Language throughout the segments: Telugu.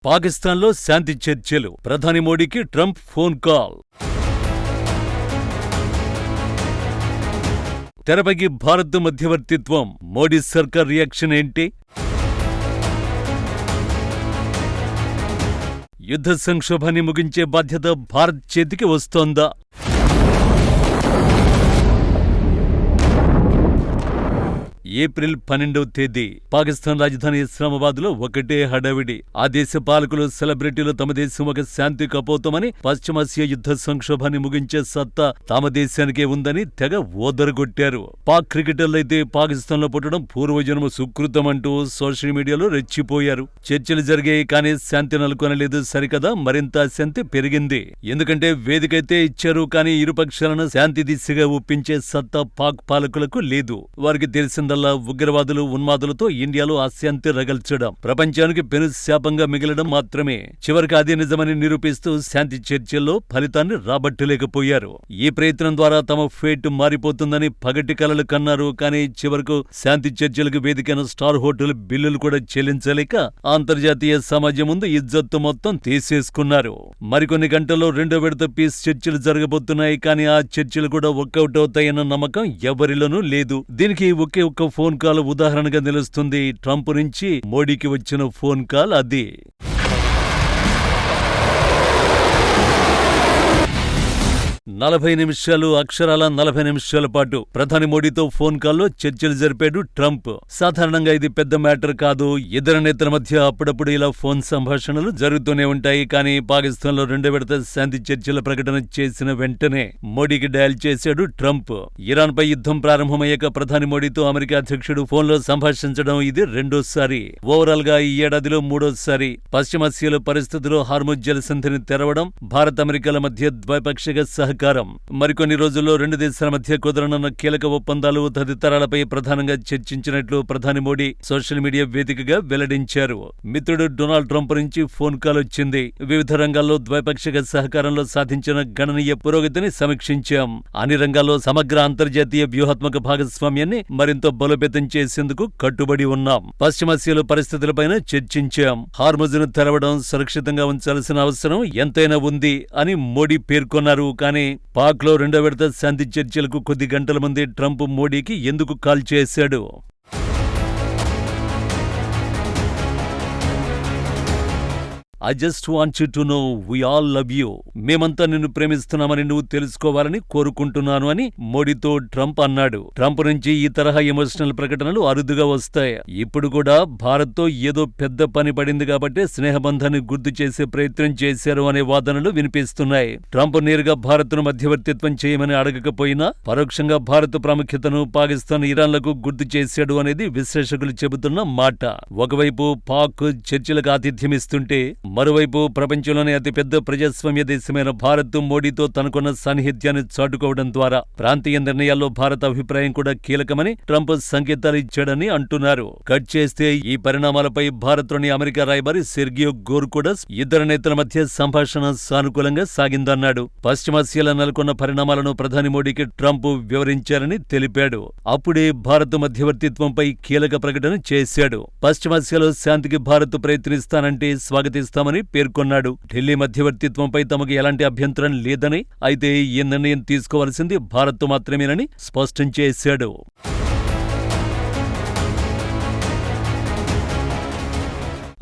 పాకిస్తాన్లో శాంతి చర్చలు. ప్రధాని మోడీకి ట్రంప్ ఫోన్ కాల్. తెరపైకి భారత్ మధ్యవర్తిత్వం. మోడీ సర్కార్ రియాక్షన్ ఏంటి? యుద్ధ సంక్షోభాన్ని ముగించే బాధ్యత భారత్ చేతికి వస్తోందా? ఏప్రిల్ 12వ తేదీ పాకిస్తాన్ రాజధాని ఇస్లామాబాద్లో ఒకటే హడావిడి. ఆ దేశ పాలకులు, సెలబ్రిటీలు తమ దేశం ఒక శాంతి కపోతమని, పశ్చిమాసియా యుద్ధ సంక్షోభాన్ని ముగించే సత్తా తమ దేశానికే ఉందని తెగ ఓదరగొట్టారు. పాక్ క్రికెటర్లైతే పాకిస్తాన్లో పుట్టడం పూర్వజన్మ సుకృతమంటూ సోషల్ మీడియాలో రెచ్చిపోయారు. చర్చలు జరిగాయి, కానీ శాంతి నెలకొనలేదు. సరికదా, మరింత అశాంతి పెరిగింది. ఎందుకంటే వేదికైతే ఇచ్చారు, కానీ ఇరుపక్షాలను శాంతి దిశగా ఒప్పించే సత్తా పాక్ పాలకులకు లేదు. వారికి తెలిసిందల్లా ఉగ్రవాదులు, ఉన్మాదులతో ఇండియాలో అశాంతి రగల్చడం, ప్రపంచానికి పెను శాపంగా మిగలడం మాత్రమే. చివరికి అదే నిజమని నిరూపిస్తూ శాంతి చర్చల్లో ఫలితాన్ని రాబట్టలేకపోయారు. ఈ ప్రయత్నం ద్వారా తమ ఫేట్ మారిపోతుందని పగటి కలలు కన్నారు. కానీ చివరకు శాంతి చర్చలకు వేదికైన స్టార్ హోటల్ బిల్లులు కూడా చెల్లించలేక అంతర్జాతీయ సమాజం ముందు ఇజ్జత్తు మొత్తం తీసేసుకున్నారు. మరికొన్ని గంటల్లో రెండో విడత పీస్ చర్చలు జరగబోతున్నాయి. కానీ ఆ చర్చలు కూడా వర్కౌట్ అవుతాయన్న నమ్మకం ఎవరిలోనూ లేదు. దీనికి ఒకే ఒక్క ఫోన్ కాల్ ఉదాహరణగా నిలుస్తుంది. ట్రంప్ నుంచి మోడీకి వచ్చిన ఫోన్ కాల్ అది. 40 నిమిషాలు, అక్షరాల 40 నిమిషాల పాటు ప్రధాని మోడీతో ఫోన్ కాల్లో చర్చలు జరిపాడు ట్రంప్. సాధారణంగా ఇది పెద్ద మ్యాటర్ కాదు. ఇద్దరు నేతల మధ్య అప్పుడప్పుడు ఇలా ఫోన్ సంభాషణలు జరుగుతూనే ఉంటాయి. కానీ పాకిస్తాన్లో రెండో విడత శాంతి చర్చల ప్రకటన చేసిన వెంటనే మోడీకి డయల్ చేశాడు ట్రంప్. ఇరాన్పై యుద్ధం ప్రారంభమయ్యాక ప్రధాని మోడీతో అమెరికా అధ్యక్షుడు ఫోన్లో సంభాషించడం ఇది రెండోసారి. ఓవరాల్ గా ఈ ఏడాదిలో మూడోసారి. పశ్చిమాసియాలో పరిస్థితుల్లో హార్ముజ్ జలసంధిని తెరవడం, భారత్ అమెరికాల మధ్య ద్వైపాక్షిక సహకారం, మరికొన్ని రోజుల్లో రెండు దేశాల మధ్య కుదరనున్న కీలక ఒప్పందాలు తదితరాలపై ప్రధానంగా చర్చించినట్లు ప్రధాని మోడీ సోషల్ మీడియా వేదికగా వెల్లడించారు. మిత్రుడు డొనాల్డ్ ట్రంప్ నుంచి ఫోన్ కాల్ వచ్చింది. వివిధ రంగాల్లో ద్వైపాక్షిక సహకారంలో సాధించిన గణనీయ పురోగతిని సమీక్షించాం. అన్ని రంగాల్లో సమగ్ర అంతర్జాతీయ వ్యూహాత్మక భాగస్వామ్యాన్ని మరింత బలోపేతం చేసేందుకు కట్టుబడి ఉన్నాం. పశ్చిమాసియాలో పరిస్థితులపైన చర్చించాం. హార్ముజ్ను తెరవడం, సురక్షితంగా ఉంచాల్సిన అవసరం ఎంతైనా ఉంది అని మోడీ పేర్కొన్నారు. కానీ పాక్లో రెండో విడత శాంతి చర్చలకు కొద్ది గంటల ముందే ట్రంప్ మోడీకి ఎందుకు కాల్ చేశాడు? I just want you to know we all love you. మేమంతా నిన్ను ప్రేమిస్తున్నామని నువ్వు తెలుసుకోవాలని కోరుకుంటున్నాను అని మోడీతో ట్రంప్ అన్నాడు. ట్రంప్ నుంచి ఈ తరహా ఎమోషనల్ ప్రకటనలు అరుదుగా వస్తాయి. ఇప్పుడు కూడా భారత్తో ఏదో పెద్ద పని పడింది కాబట్టి స్నేహబంధాన్ని గుర్తు చేసే ప్రయత్నం చేశారు అనే వాదనలు వినిపిస్తున్నాయి. ట్రంప్ నేరుగా భారత్ను మధ్యవర్తిత్వం చేయమని అడగకపోయినా పరోక్షంగా భారత్ ప్రాముఖ్యతను పాకిస్తాన్, ఇరాన్లకు గుర్తు చేశాడు అనేది విశ్లేషకులు చెబుతున్న మాట. ఒకవైపు పాక్ చర్చలకు ఆతిథ్యమిస్తుంటే, మరోవైపు ప్రపంచంలోనే అతిపెద్ద ప్రజాస్వామ్య దేశమైన భారత్ మోడీతో తనకున్న సాన్నిహిత్యాన్ని చాటుకోవడం ద్వారా ప్రాంతీయ నిర్ణయాల్లో భారత అభిప్రాయం కూడా కీలకమని ట్రంప్ సంకేతాలు ఇచ్చాడని అంటున్నారు. కట్ చేస్తే ఈ పరిణామాలపై భారత్లోని అమెరికా రాయబారి సెర్గియో గోర్ కూడా ఇద్దరు నేతల మధ్య సంభాషణ సానుకూలంగా సాగిందన్నాడు. పశ్చిమాసియాలో నెలకొన్న పరిణామాలను ప్రధాని మోడీకి ట్రంప్ వివరించారని తెలిపాడు. అప్పుడే భారత్ మధ్యవర్తిత్వంపై కీలక ప్రకటన చేశాడు. పశ్చిమాసియాలో శాంతికి భారత్ ప్రయత్నిస్తానంటే స్వాగతిస్తామని పేర్కొన్నాడు. ఢిల్లీ మధ్యవర్తిత్వంపై తమకు ఎలాంటి అభ్యంతరం లేదని, అయితే ఈ నిర్ణయం తీసుకోవాల్సింది భారత్ మాత్రమేనని స్పష్టం చేశాడు.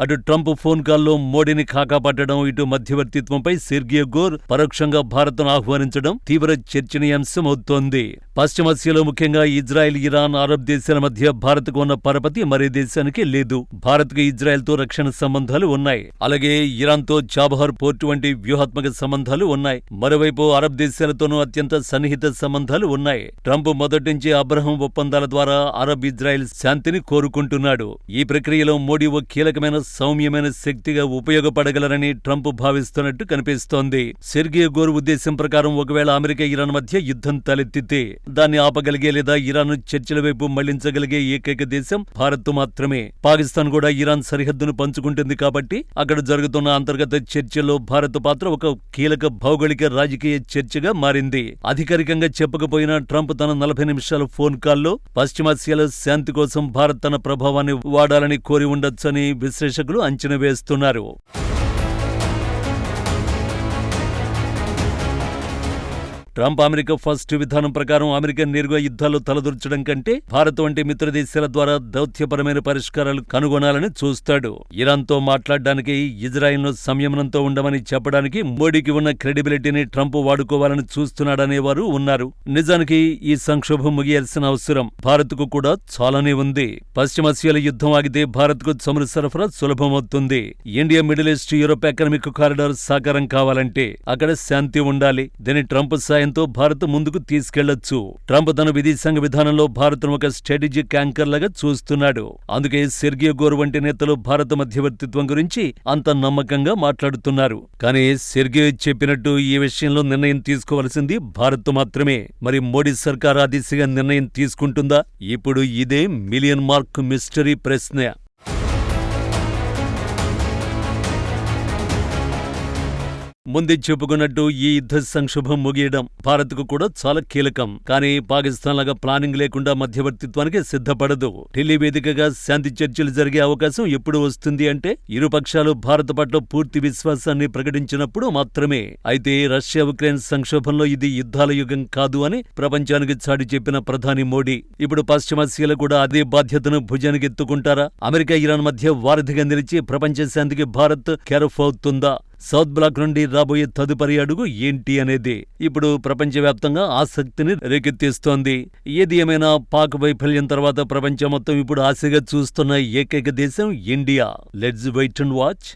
అటు ట్రంప్ ఫోన్ కాల్లో మోడీని కాకాపట్టడం, ఇటు మధ్యవర్తిత్వంపై సెర్గియో గోర్ పరోక్షంగా భారత్ను ఆహ్వానించడం తీవ్ర చర్చనీయాంశమవుతోంది. పశ్చిమాసియాలో ముఖ్యంగా ఇజ్రాయెల్, ఇరాన్, అరబ్ దేశాల మధ్య భారత్కు ఉన్న పరపతి మరే దేశానికి లేదు. భారత్కు ఇజ్రాయెల్తో రక్షణ సంబంధాలు ఉన్నాయి. అలాగే ఇరాన్తో చాబహార్ పోర్టు వంటి వ్యూహాత్మక సంబంధాలు ఉన్నాయి. మరోవైపు అరబ్ దేశాలతోనూ అత్యంత సన్నిహిత సంబంధాలు ఉన్నాయి. ట్రంప్ మొదటి నుంచి అబ్రహం ఒప్పందాల ద్వారా అరబ్ ఇజ్రాయెల్ శాంతిని కోరుకుంటున్నాడు. ఈ ప్రక్రియలో మోడీ ఓ కీలకమైన సౌమ్యమైన శక్తిగా ఉపయోగపడగలరని ట్రంప్ భావిస్తున్నట్టు కనిపిస్తోంది. సెర్గియో గోర్ ఉద్దేశం ప్రకారం ఒకవేళ అమెరికా, ఇరాన్ మధ్య యుద్ధం తలెత్తితే దాన్ని ఆపగలిగే లేదా ఇరాన్ చర్చల వైపు మళ్లించగలిగే ఏకైక దేశం భారత్ మాత్రమే. పాకిస్తాన్ కూడా ఇరాన్ సరిహద్దును పంచుకుంటుంది కాబట్టి అక్కడ జరుగుతున్న అంతర్గత చర్చల్లో భారత్ పాత్ర ఒక కీలక భౌగోళిక రాజకీయ చర్చగా మారింది. అధికారికంగా చెప్పకపోయినా ట్రంప్ తన 40 నిమిషాల ఫోన్ కాల్లో పశ్చిమాసియాలో శాంతి కోసం భారత్ తన ప్రభావాన్ని వాడాలని కోరి ఉండొచ్చని విశ్లేషకులు అంచనా వేస్తున్నారు. ట్రంప్ అమెరికా ఫస్ట్ విధానం ప్రకారం అమెరికా నేరుగా యుద్ధాల్లో తలదూర్చడం కంటే భారత్ వంటి మిత్రదేశాల ద్వారా దౌత్యపరమైన పరిష్కారాలు కనుగొనాలని చూస్తాడు. ఇరాన్తో మాట్లాడడానికి, ఇజ్రాయెల్ను సంయమనంతో ఉండమని చెప్పడానికి మోడీకి ఉన్న క్రెడిబిలిటీని ట్రంప్ వాడుకోవాలని చూస్తున్నాడనేవారు ఉన్నారు. నిజానికి ఈ సంక్షోభం ముగియాల్సిన అవసరం భారత్కు కూడా చాలానే ఉంది. పశ్చిమాసియాల యుద్ధం ఆగితే భారత్కు చమురు సరఫరా సులభమవుతుంది. India, middle east, Europe economic corridor సాకారం కావాలంటే అక్కడ శాంతి ఉండాలి. దీని ట్రంప్ సాయంతో భారత్ ముందుకు తీసుకెళ్లొచ్చు. ట్రంప్ తన విదేశాంగ విధానంలో భారత్ను ఒక స్ట్రాటజిక్ యాంకర్ లాగా చూస్తున్నాడు. అందుకే సెర్గియో గోర్ వంటి నేతలు భారత మధ్యవర్తిత్వం గురించి అంత నమ్మకంగా మాట్లాడుతున్నారు. కానీ సెర్గియో చెప్పినట్టు ఈ విషయంలో నిర్ణయం తీసుకోవాల్సింది భారత్ మాత్రమే. మరి మోడీ సర్కార్ ఆ దిశగా నిర్ణయం తీసుకుంటుందా? ఇప్పుడు ఇదే మిలియన్ మార్క్ మిస్టరీ ప్రశ్న. ముందే చెప్పుకున్నట్టు ఈ యుద్ధ సంక్షోభం ముగియడం భారత్కు కూడా చాలా కీలకం. కానీ పాకిస్తాన్ లాగా ప్లానింగ్ లేకుండా మధ్యవర్తిత్వానికి సిద్ధపడదు. ఢిల్లీ వేదికగా శాంతి చర్చలు జరిగే అవకాశం ఎప్పుడు వస్తుంది అంటే ఇరు పక్షాలు భారత్ పట్ల పూర్తి విశ్వాసాన్ని ప్రకటించినప్పుడు మాత్రమే. అయితే రష్యా ఉక్రెయిన్ సంక్షోభంలో ఇది యుద్ధాల యుగం కాదు అని ప్రపంచానికి చాటి చెప్పిన ప్రధాని మోడీ ఇప్పుడు పశ్చిమాసియాలు కూడా అదే బాధ్యతను భుజానికి ఎత్తుకుంటారా? అమెరికా, ఇరాన్ మధ్య వారధిగా నిలిచి ప్రపంచ శాంతికి భారత్ కేరఫ్ అవుతుందా? సౌత్ బ్లాక్ నుండి రాబోయే తదుపరి అడుగు ఏంటి అనేది ఇప్పుడు ప్రపంచవ్యాప్తంగా ఆసక్తిని రేకెత్తిస్తోంది. ఏది ఏమైనా పాక్ వైఫల్యం తర్వాత ప్రపంచం మొత్తం ఇప్పుడు ఆశగా చూస్తున్న ఏకైక దేశం India. Let's wait and watch.